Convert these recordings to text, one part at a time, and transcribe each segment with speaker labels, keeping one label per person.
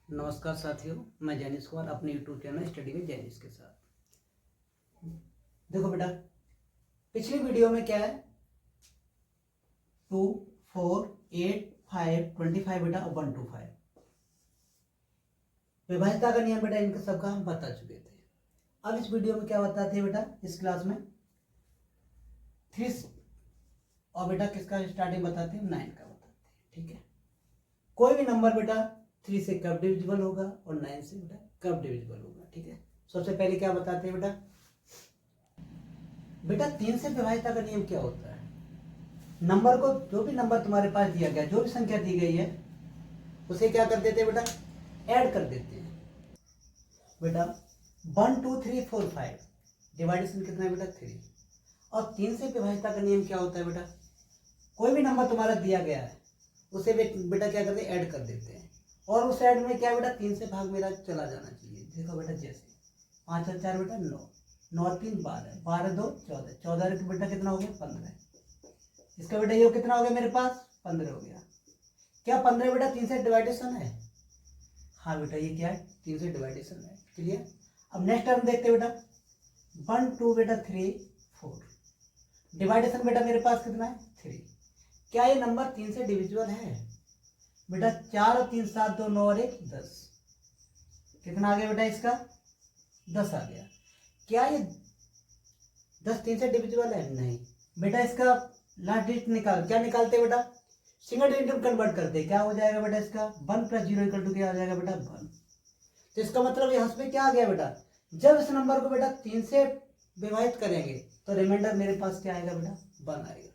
Speaker 1: नमस्कार साथियों, मैं जैनिस कुमार अपने YouTube channel study with Jainis के साथ। देखो बेटा, पिछली वीडियो में क्या है 2, 4, 8, 5, 25 बेटा 1 to 5 विभाज्यता का नियम बेटा इनका सबका हम बता चुके थे। अब इस वीडियो में क्या बताते हैं बेटा, इस क्लास में 3 और बेटा किसका स्टार्टिंग बताते हैं 9 का बताते हैं। ठीक है, कोई भी नंबर बेटा 3 से कब डिविजिबल होगा और 9 से बेटा कब डिविजिबल होगा। ठीक है, सबसे पहले क्या बताते हैं बेटा 3 से विभाज्यता का नियम क्या होता है। नंबर को, जो भी नंबर तुम्हारे पास दिया गया, जो भी संख्या दी गई है उसे क्या कर देते हैं बेटा, ऐड कर देते हैं। बेटा 1 2 3 4 5 डिवाइडेशन कितना है बेटा 3। और 3 से विभाज्यता का नियम क्या होता है बेटा, कोई भी नंबर तुम्हारा दिया गया है उसे बेटा क्या करते हैं, ऐड कर देते हैं। और उस ऐड में क्या है बेटा, 3 से भाग मेरा चला जाना चाहिए। देखो बेटा, जैसे 5 और 4 बेटा 9, 9 और 3 12, 12 2 14, 14 बेटा कितना हो गया 15। इसका बेटा ये कितना हो गया मेरे पास 15 हो गया। क्या 15 बेटा 3 से डिवाइडेशन है? हाँ बेटा, ये क्या है 3 से डिवाइडेशन है। क्लियर। अब नेक्स्ट टर्म देखते बेटा 1 2 बेटा 3 4 डिवाइडेशन बेटा मेरे पास कितना है 3। क्या ये नंबर 3 से डिविजिबल है बेटा? 4 और 3 7 2 9 और 1 10। कितना आ गया बेटा इसका 10 आ गया। क्या ये 10 3 से डिविजिबल है? नहीं बेटा। इसका लास्ट डिजिट निकाल, क्या निकालते बेटा, सिंगल डिजिट में कन्वर्ट करते। क्या हो जाएगा बेटा इसका 1 + 0 = क्या हो जाएगा बेटा 1। तो इसका मतलब यहाँ पे क्या आ गया बेटा, जब इस नंबर को बेटा 3 से विभाजित करेंगे तो रिमाइंडर मेरे पास क्या आएगा बेटा 1 आएगा।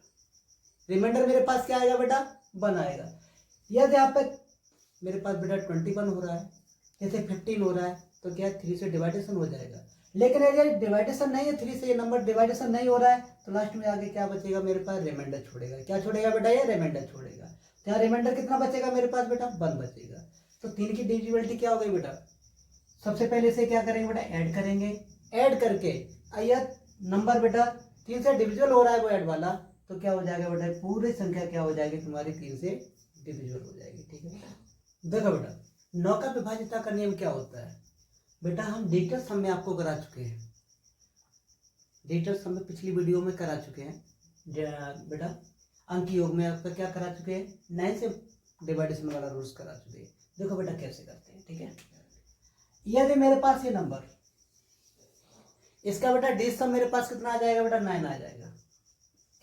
Speaker 1: रिमाइंडर मेरे पास क्या आएगा बेटा 1 आएगा। यदि यहाँ पे मेरे पास बेटा 21 हो रहा है, जैसे 15 हो रहा है, तो क्या 3 से डिवाइडेशन हो जाएगा। लेकिन अगर डिवाइडेशन नहीं है, 3 से ये नंबर डिवाइडेशन नहीं हो रहा है, तो लास्ट में आगे क्या बचेगा मेरे पास, रिमाइंडर छोड़ेगा। क्या छोड़ेगा बेटा, ये रिमाइंडर छोड़ेगा। तो यहाँ रिमाइंडर कितना बचेगा मेरे पास बेटा 1 बचेगा। तो 3 की डिविजिबिलिटी क्या हो गई बेटा, सबसे पहले से क्या करेंगे बेटा, ऐड करेंगे। ऐड करके यह नंबर बेटा 3 से डिविजिबल हो रहा है वो ऐड वाला, तो क्या हो जाएगा बेटा, पूरी संख्या क्या हो जाएगी तुम्हारी 3 से डिविजिबल हो जाएगी। ठीक है, देखो बेटा 9 का विभाज्यता का नियम क्या होता है बेटा, हम डिजिटल सम में आपको करा चुके हैं। डिजिटल सम में पिछली वीडियो में करा चुके हैं बेटा। अंक योग में आपका क्या करा चुके हैं, 9 से डिवाइडेशन वाला रूल्स करा चुके हैं। देखो बेटा कैसे करते हैं। ठीक है, यदि मेरे पास ये नंबर, इसका बेटा डिजिट सम मेरे पास कितना आ जाएगा बेटा 9 आ जाएगा।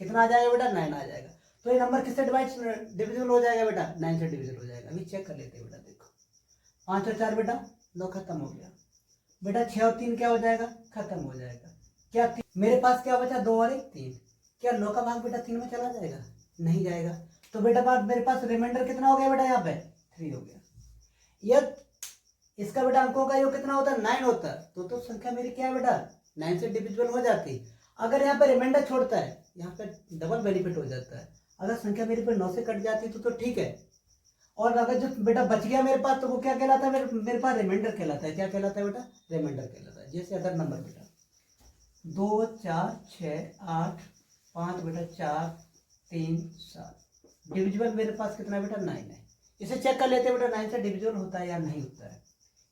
Speaker 1: कितना आ जाएगा बेटा 9 आ जाएगा। तो ये नंबर किससे डिविजिबल हो जाएगा बेटा 9 से डिविजिबल हो जाएगा। अभी चेक कर लेते हैं बेटा। देखो 5 और 4 बेटा 9 खत्म हो गया बेटा। 6 और 3 क्या हो जाएगा, खत्म हो जाएगा। क्या मेरे पास क्या बचा 2 और 1 3। क्या 9 का भाग बेटा 3 में चला जाएगा? नहीं जाएगा। तो बेटा बाद मेरे पास रिमाइंडर कितना हो गया बेटा, यहाँ पे 3 हो गया। यह इसका बेटा अंकों का योग कितना होता है 9 होता है। तो संख्या मेरी क्या है बेटा 9 से डिविजिबल हो जाती। अगर यहाँ पे रिमाइंडर छोड़ता है, यहाँ पे डबल बेनिफिट हो जाता है। अगर संख्या मेरी पे 9 से कट जाती तो ठीक है। और अगर जो बेटा बच गया मेरे पास, तो वो क्या कहलाता है मेरे पास रिमाइंडर कहलाता है। क्या कहलाता है बेटा, रिमाइंडर कहलाता है। जैसे अगर नंबर बेटा 2 4 6 8 5 बेटा 4 3 7 डिविजिबल मेरे पास कितना बेटा 9 है। इसे चेक कर लेते हैं बेटा 9 से डिविजिबल होता है या नहीं होता है।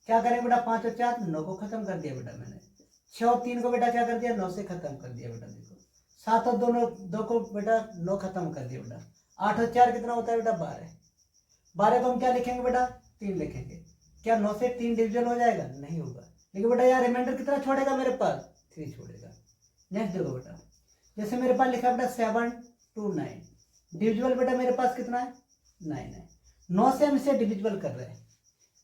Speaker 1: क्या करें बेटा 5 और 4 9 को खत्म कर दिया बेटा मैंने। 6 और 3 को बेटा क्या कर दिया 9 से खत्म कर दिया बेटा। देखो 7 और 2 को बेटा 9 खत्म कर दिया बेटा। 8 और 4 कितना होता है बेटा 12। 12 को हम क्या लिखेंगे बेटा 3 लिखेंगे। क्या 9 से 3 डिविजन हो जाएगा? नहीं होगा। लेकिन बेटा यार रिमाइंडर कितना छोड़ेगा मेरे पास 3 छोड़ेगा। नेक्स्ट देखो बेटा, जैसे मेरे पास लिखा बेटा 7 2 9 डिविजिबल बेटा मेरे पास कितना है 9 है। 9 से हम इसे डिविजिबल कर रहे हैं।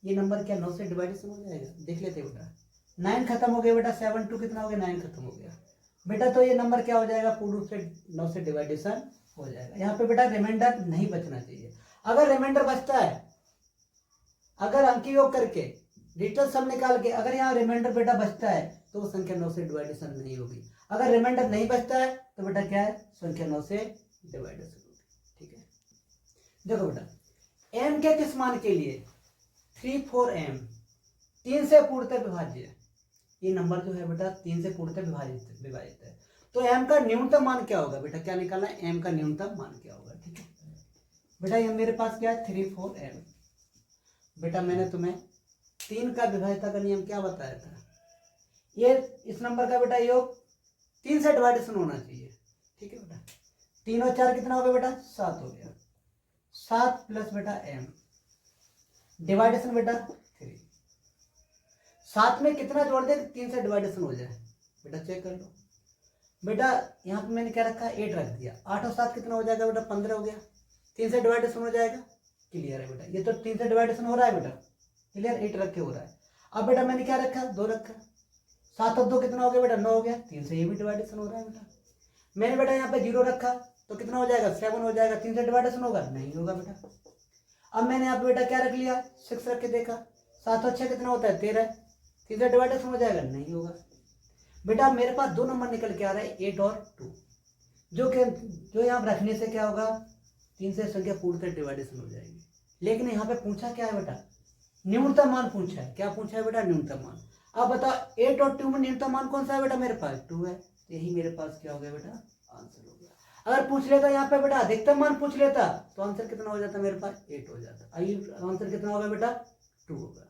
Speaker 1: ये नंबर क्या 9 से डिवाइडेशन हो जाएगा? देख लेते बेटा। 9 खत्म हो गया बेटा। 7 2 कितना हो गया 9 खत्म हो गया बेटा। तो ये नंबर क्या हो जाएगा, पूर्ण रूप से 9 से डिवाइडेशन हो जाएगा। यहाँ पे बेटा रिमाइंडर नहीं बचना चाहिए। अगर रिमाइंडर बचता है, अगर अंकी योग करके डिजिटल सम निकाल के अगर यहाँ रिमाइंडर बेटा बचता है, तो वो संख्या 9 से डिवाइडेशन नहीं होगी। अगर रिमाइंडर नहीं बचता है तो बेटा क्या है, संख्या 9 से डिवाइडेशन होगी। ठीक है, देखो बेटा m के किस मान के लिए 3 4 m 3 से पूर्णतः विभाज्य है। ये नंबर जो है बेटा 3 से पूर्णतः विभाजित है। तो m का न्यूनतम मान क्या होगा बेटा, क्या निकालना है, m का न्यूनतम मान क्या होगा। ठीक है बेटा, ये मेरे पास क्या है 3 4 m बेटा। मैंने तुम्हें 3 का विभाज्यता का नियम क्या बताया था? ये इस नंबर का बेटा योग 3 से डिवाइडेशन होना चाहिए। ठीक है बेटा, 3 और 4 कितना हो गया बेटा? 7 हो गया। 7 प्लस बेटा m डिवाइडेशन बेटा 3। 7 में कितना जोड़ दे 3 से डिवाइडेशन हो जाए? बेटा चेक कर लो बेटा, यहाँ पे मैंने क्या रखा? 8 रख दिया। 8 और 7 कितना हो जाएगा बेटा? 15 हो गया। 3 से डिवाइडेशन हो जाएगा। क्लियर है बेटा, ये तो 3 से डिवाइडेशन हो रहा है बेटा। क्लियर, 8 रख के हो रहा है। अब बेटा मैंने क्या रखा? 2 रखा। 7 और 2 कितना हो गया बेटा? 9 हो गया। 3 से ये भी डिवाइडेशन हो रहा है बेटा। मैंने बेटा यहाँ पे 0 रखा तो कितना हो जाएगा? 7 हो जाएगा। 3 से डिवाइडेशन होगा? नहीं होगा बेटा। अब मैंने यहाँ पे बेटा क्या रख लिया? 6 रख के देखा। 7 और 6 कितना होता है? 13। 3 से डिवाइडेशन हो जाएगा? नहीं होगा बेटा। मेरे पास 2 नंबर निकल के आ रहा है, 8 और 2, जो यहाँ रखने से क्या होगा? 3 से संख्या पूर्णतः डिवाइडेशन हो जाएगी। लेकिन यहाँ पे पूछा क्या है बेटा? न्यूनतम मान पूछा है। क्या पूछा है बेटा? न्यूनतम मान। अब बताओ 8 और 2 में न्यूनतम मान कौन सा है बेटा? मेरे पास 2 है। यही मेरे पास क्या हो गया बेटा? आंसर हो गया। अगर पूछ लेता यहाँ पे बेटा अधिकतम मान पूछ लेता तो आंसर कितना हो जाता? मेरे पास 8 हो जाता। आंसर कितना होगा बेटा? 2 होगा।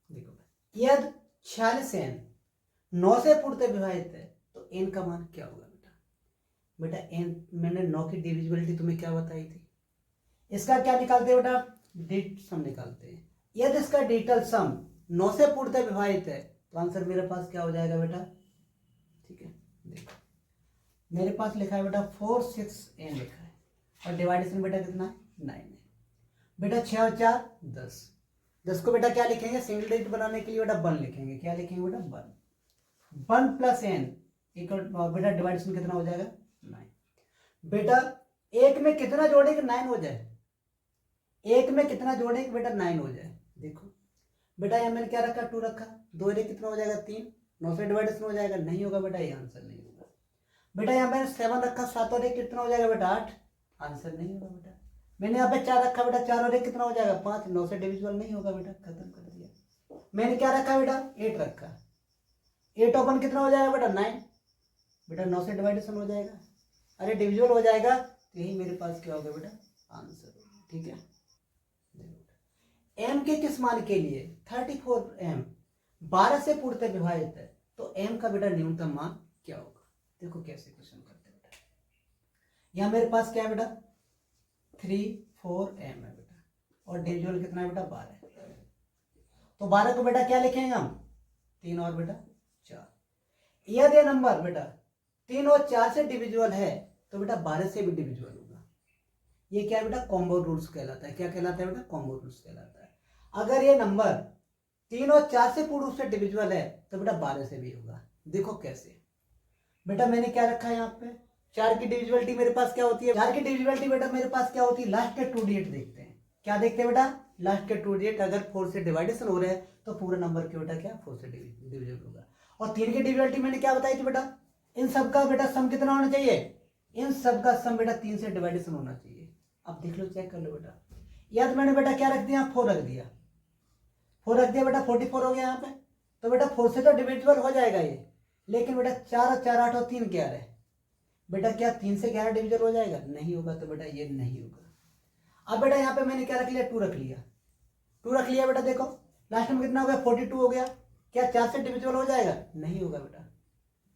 Speaker 1: देखो यदि 46 n 9 से पूर्णतः विभाजित है तो n का मान क्या होगा बेटा? बेटा n, मैंने 9 की डिविजिबिलिटी तुम्हें क्या बताई थी? इसका क्या निकालते हैं बेटा? डिजिट सम निकालते हैं। यदि इसका डिजिटल सम 9 से पूर्णतः विभाजित है तो आंसर मेरे पास क्या हो जाएगा बेटा? ठीक है, देखो मेरे पास लिखा है बेटा 4 6 n लिखा है और डिवाइडेशन बेटा कितना है? 9 है बेटा। 6 और 4 10। 10 को बेटा क्या लिखेंगे? सिंगल डिजिट बनाने के लिए बेटा 1 लिखेंगे। क्या लिखेंगे बेटा? 1। 1 प्लस n इक्वल बेटा डिवाइडेशन कितना हो जाएगा? 9। बेटा 1 में कितना जोड़े कि 9 हो जाए? 1 में कितना जोड़े कि बेटा 9 हो जाए? देखो बेटा यहाँ मैंने क्या रखा? 2 रखा। 2 रे कितना हो जाएगा? 3। 9 से डिवाइडेशन हो जाएगा? नहीं होगा बेटा, ये आंसर नहीं होगा। बेटा यहाँ मैंने 7 रखा। 7 और 1 कितना हो जाएगा बेटा? 8। आंसर नहीं होगा बेटा। मैंने यहाँ पे 4 रखा बेटा। 4 और 1 कितना हो जाएगा? 5। 9 से डिविजिबल नहीं होगा बेटा, खत्म कर दिया। मैंने क्या रखा बेटा? 8 रखा। 8 और 1 कितना हो जाएगा बेटा? 9। बेटा 9 से डिवाइडेशन हो जाएगा, अरे डिविजिबल हो जाएगा, तो यही मेरे पास क्या होगा बेटा? आंसर। ठीक है, m के किस मान के लिए 34m 12 से पूर्णतः विभाजित है तो m का बेटा न्यूनतम मान क्या होगा? देखो कैसे क्वेश्चन करते हैं बेटा। यहाँ मेरे पास क्या है बेटा? 34m है बेटा और डिविजिबल कितना है बेटा? 12 है। तो 12 को बेटा क्या लिखेंगे हम? 3 और बेटा 4। यदि नंबर बेटा 3 और 4 से डिविजिबल है तो बेटा 12 से भी डिविजिबल होगा। ये क्या है बेटा? कॉम्बो रूल्स कहलाता है। क्या कहलाता है बेटा? कॉम्बो रूल्स कहलाता है। अगर ये नंबर 3 और 4 से पूर्ण रूप से डिविजिबल है तो बेटा 12 से भी होगा। देखो कैसे बेटा, मैंने क्या रखा है यहाँ पे? 4 की डिविजिबिलिटी मेरे पास क्या होती है? 4 की डिविजिबिलिटी बेटा मेरे पास क्या होती है? लास्ट के 2 डिजिट देखते हैं। क्या देखते हैं बेटा? लास्ट के 2 डिजिट। अगर 4 से डिवाइडेशन हो रहे हैं तो पूरा नंबर के बेटा क्या? 4 से डिविजिबल होगा। और 3 की डिविजिबिलिटी मैंने क्या बताई थी बेटा? इन सबका बेटा सम कितना होना चाहिए? इन सबका सम बेटा 3 से डिवाइडेशन होना चाहिए। अब देख लो, चेक कर लो बेटा। या तो मैंने बेटा क्या रख दिया? 4 रख दिया। 4 रख दिया बेटा, 44 हो गया यहाँ पे। तो बेटा 4 से तो डिविजिबल हो जाएगा ये, लेकिन बेटा 4 और 4 8 और 3 11 बेटा क्या 3 से 11 डिविजिबल हो जाएगा? नहीं होगा। तो बेटा ये नहीं होगा। अब बेटा यहाँ पे मैंने क्या रख लिया? 2 रख लिया। 2 रख लिया बेटा, देखो लास्ट में कितना हो गया? 42 हो गया। क्या 4 से डिविजिबल हो जाएगा? नहीं होगा बेटा।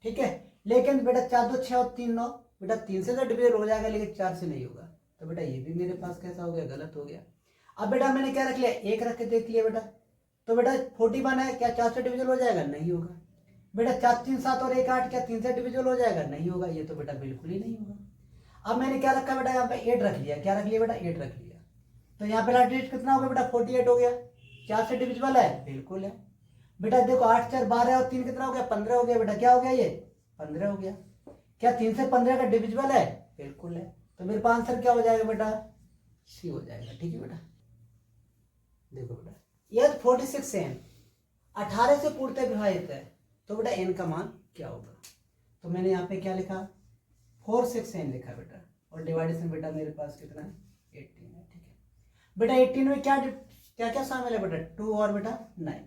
Speaker 1: ठीक है, लेकिन बेटा 4 2 6 और 3 9 बेटा 3 से तो डिविजिबल हो जाएगा, लेकिन 4 से नहीं होगा। तो बेटा ये भी मेरे पास कैसा हो गया? गलत हो गया। अब बेटा मैंने क्या रख लिया? 1 रख के देख लिया बेटा। तो बेटा 41 है, क्या 4 से डिविजिबल हो जाएगा? नहीं होगा। बेटा 4 3 7 और 1 8 क्या 3 से डिविजिबल हो जाएगा? नहीं होगा। ये तो बेटा बिल्कुल ही नहीं होगा। अब मैंने क्या रखा बेटा? यहाँ पे 8 रख लिया। क्या रख लिया बेटा? 8 रख लिया। तो यहाँ पे लास्ट डिजिट कितना हो गया बेटा? 48 हो गया। 4 से डिविजिबल है? बिल्कुल है बेटा। देखो 8 4 12 और 3 कितना हो गया? 15 हो गया बेटा। क्या हो गया? ये 15 हो गया। क्या 3 से 15 का डिविजिबल है? बिल्कुल है। तो मेरे पास आंसर क्या हो जाएगा बेटा? सी हो जाएगा। ठीक है बेटा, देखो बेटा यदि 46 n 18 से पूर्णतः विभाजित है तो बेटा n का मान क्या होगा? तो मैंने यहाँ पे क्या लिखा? 4 6 n लिखा बेटा और डिवाइडेशन बेटा मेरे पास कितना है? 18 है। ठीक है बेटा, 18 में क्या क्या क्या शामिल है बेटा? 2 और बेटा 9।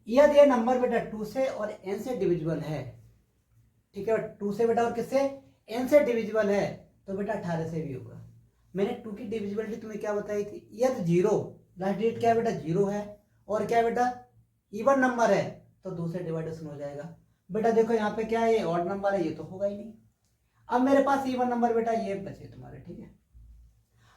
Speaker 1: यदि ये नंबर बेटा 2 से और n से डिविजिबल है, ठीक है, 2 से बेटा और किससे? n से डिविजिबल है, तो बेटा 18 से भी होगा। मैंने 2 की डिविजिबिलिटी तुम्हें क्या बताई थी? यदि 0 लास्ट डिजिट क्या है बेटा 0 है, और क्या है बेटा इवन नंबर है तो 2 से डिवाइडेशन हो जाएगा। बेटा देखो यहाँ पे क्या है, ये ऑड नंबर है, ये तो होगा ही नहीं। अब मेरे पास इवन नंबर बेटा ये बचे तुम्हारे, ठीक है।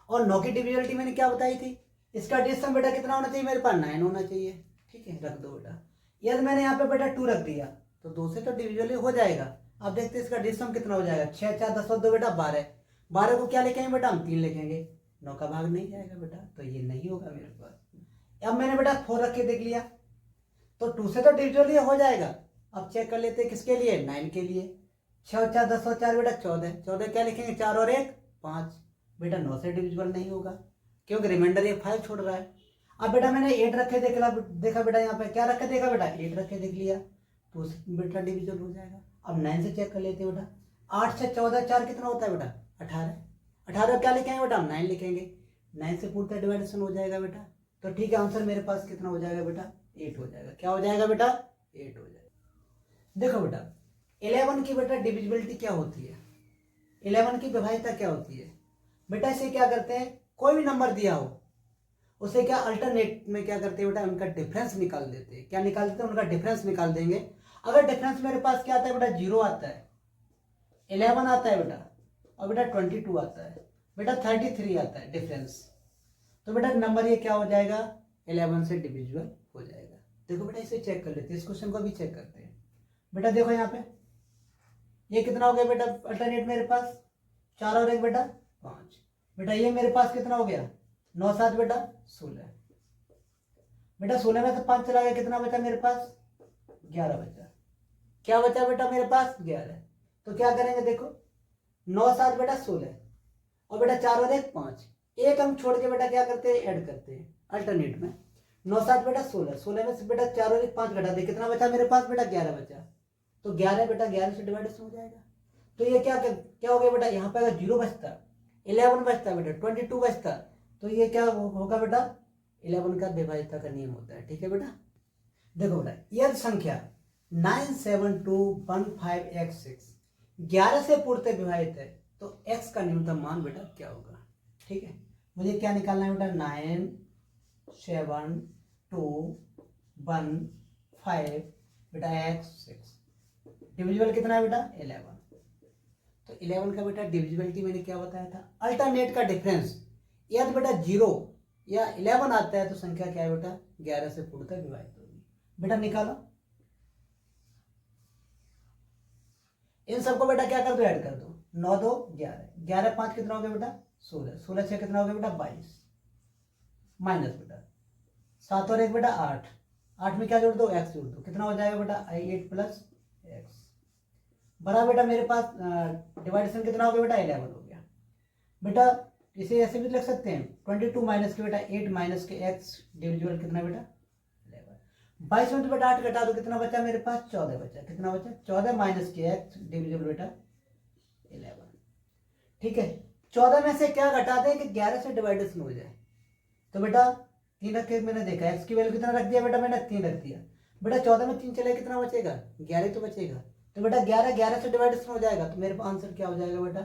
Speaker 1: और 9 की डिविजिबिलिटी मैंने क्या बताई थी, इसका डिस्टम बेटा कितना होना चाहिए मेरे पास 9 होना चाहिए, ठीक है, रख दो बेटा। यदि मैंने यहाँ पे बेटा 2 रख दिया तो 2 से तो डिविजिबल हो जाएगा। अब देखते हैं इसका डिस्टम कितना हो जाएगा, 6 4 10 और 2 बेटा 12, 12 को क्या लिखेंगे बेटा हम 3 लिखेंगे, 9 का भाग नहीं जाएगा बेटा, तो ये नहीं होगा मेरे पास। अब मैंने बेटा 4 रख के देख लिया तो 2 से तो डिविजिबल हो जाएगा। अब चेक कर लेते हैं किसके लिए, 9 के लिए। 6 और 4 10 और 4 बेटा 14, 14 क्या लिखेंगे 4 और 1 5, बेटा 9 से डिविजिबल नहीं होगा क्योंकि रिमाइंडर ये 5 छोड़ रहा है। अब बेटा मैंने 8 रखे देखा बेटा यहाँ पे क्या रखे देखा बेटा 8 रखे देख लिया तो बेटा डिविजिबल हो जाएगा। अब 9 से चेक कर लेते हैं बेटा, 8 से 14 4 कितना होता है बेटा 18, 18 क्या लिखेंगे बेटा हम 9 लिखेंगे, 9 से पूर्णतः डिवाइडेशन हो जाएगा बेटा। तो ठीक है, आंसर मेरे पास कितना हो जाएगा बेटा 8 हो जाएगा। क्या हो जाएगा बेटा 8 हो जाएगा। देखो बेटा 11 की बेटा डिविजिबिलिटी क्या होती है, 11 की विभाज्यता क्या होती है बेटा, इसे क्या करते हैं कोई भी नंबर दिया हो उसे क्या अल्टरनेट में क्या करते हैं बेटा उनका डिफरेंस निकाल देते हैं। क्या निकाल देते हैं, उनका डिफरेंस निकाल देंगे। अगर डिफरेंस मेरे पास क्या आता है बेटा 0 आता है, 11 आता है बेटा, और बेटा 22 आता है, बेटा 33 आता है डिफरेंस, तो बेटा नंबर ये क्या हो जाएगा 11 से डिविजिबल हो जाएगा। देखो बेटा इसे चेक कर लेते हैं, इस क्वेश्चन को भी चेक करते हैं। बेटा देखो यहाँ पे ये कितना हो गया बेटा अल्टरनेट मेरे पास 4 और 1 बेटा 5, बेटा ये मेरे पास कितना हो गया 9 7 बेटा 16, बेटा 16 में से 5 चला गया कितना बचा मेरे पास 11 बचा। क्या बचा बेटा मेरे पास 11, तो क्या करेंगे देखो 9 7 बेटा 16 और बेटा 4 और 1 5, एक हम छोड़ के बेटा क्या करते हैं ऐड करते हैं अल्टरनेट में। 9 7 बेटा 16, 16 में से बेटा 4 और 1 5 घटा दे कितना बचा मेरे पास बेटा 11 बचा, तो 11 बेटा 11 से डिवाइडेशन हो जाएगा। तो ये क्या क्या हो गया बेटा यहाँ पे अगर 0 बचता 11 बचता बेटा 22 बचता, तो ये क्या होगा बेटा 11 का विभाज्यता का नियम होता है, ठीक है बेटा। देखो बेटा यदि संख्या 97215x6 11 से पूर्णतः विभाजित है तो x का न्यूनतम मान बेटा क्या होगा, ठीक है। मुझे क्या निकालना है बेटा 97215 बेटा x6, डिविजिबल कितना है बेटा 11, तो 11 का बेटा डिविजिबिलिटी मैंने क्या बताया था अल्टरनेट का डिफरेंस। यदि बेटा 0 या 11 आता है तो संख्या क्या है बेटा 11 से पूर्णतः विभाजित होगी। बेटा निकालो इन सबको बेटा क्या कर दो ऐड कर दो, 9 2 11, 11 5 कितना हो गया बेटा 16, 16 6 कितना हो गया बेटा 22, माइनस बेटा 7 और 1 बेटा 8, 8 में क्या जोड़ दो x जोड़ दो कितना हो जाएगा बेटा 8 प्लस x, बड़ा बेटा मेरे पास डिवाइडेशन कितना हो गया बेटा 11 हो गया। बेटा इसे ऐसे भी लिख सकते हैं 22 माइनस के बेटा 8 माइनस के x डिविजिबल कितना बेटा 11, 22 में तो बेटा 8 घटा दो कितना बचा मेरे पास 14 बचा, कितना बचा 14 माइनस के x डिविजिबल बेटा 11, ठीक है। 14 में से क्या घटा दें कि 11 से डिवाइडेशन हो जाए, तो बेटा 3 रख के मैंने देखा x की वैल्यू कितना रख दिया बेटा मैंने 3 रख दिया, बेटा 14 में 3 चले कितना बचेगा 11 तो बचेगा, तो बेटा 11 11 से डिवाइडेशन हो जाएगा, तो मेरे पास आंसर क्या हो जाएगा बेटा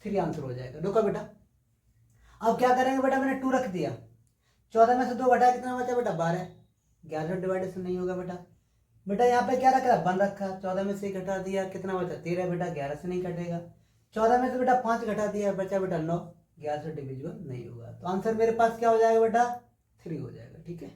Speaker 1: 3 आंसर हो जाएगा। देखो बेटा अब क्या करेंगे बेटा मैंने 2 रख दिया, 14 में से 2 घटाया कितना बचा बेटा 12, 11 डिवाइडेशन नहीं होगा बेटा। बेटा यहाँ पे क्या रखा 1 रखा, 14 में से घटा दिया कितना बचा 13 बेटा 11 से नहीं घटेगा, 14 में से बेटा 5 घटा दिया बचा बेटा 9, 11 से डिविजिबल नहीं होगा, तो आंसर मेरे पास क्या हो जाएगा बेटा 3 हो जाएगा, ठीक है।